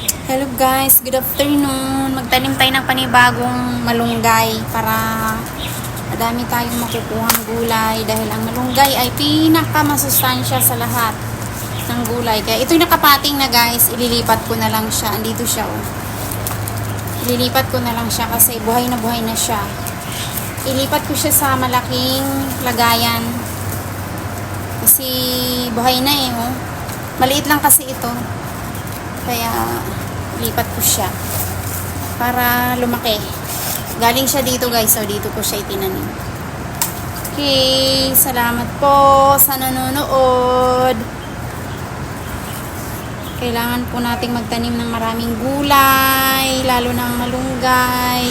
Hello guys, good afternoon. Magtanim tayo ng panibagong malunggay para madami tayong makukuhang gulay dahil ang malunggay ay pinakamasustansya sa lahat ng gulay. Kaya ito'y nakapating na guys, ililipat ko na lang siya. Andito siya oh. Ililipat ko na lang siya kasi buhay na siya. Ilipat ko siya sa malaking lagayan kasi buhay na eh oh. Maliit lang kasi ito. Kaya lipat ko siya para lumaki. Galing siya dito guys, so dito ko siya itinanim. Okay, salamat po sa nanonood. Kailangan po nating magtanim ng maraming gulay, lalo ng malunggay.